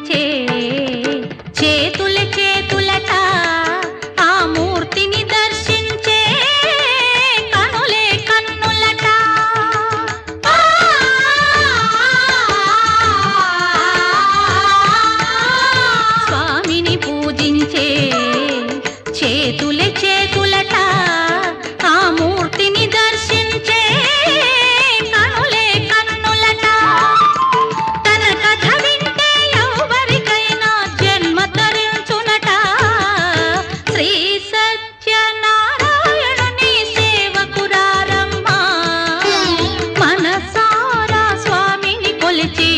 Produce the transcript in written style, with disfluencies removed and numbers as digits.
పూజించే చేతుల చేతులట ఆ మూర్తిని దర్శించే కనులే కన్నులట స్వామిని పూజించే చేతుల చేతులట ఆ మూర్తిని దర్శించే కనులే కన్నులట తన కథ వింటే ఎవరికైనా జన్మ తరించునట శ్రీ సత్యనారాయణుని సేవకురారమ్మ మనసారా స్వామిని కొలిచి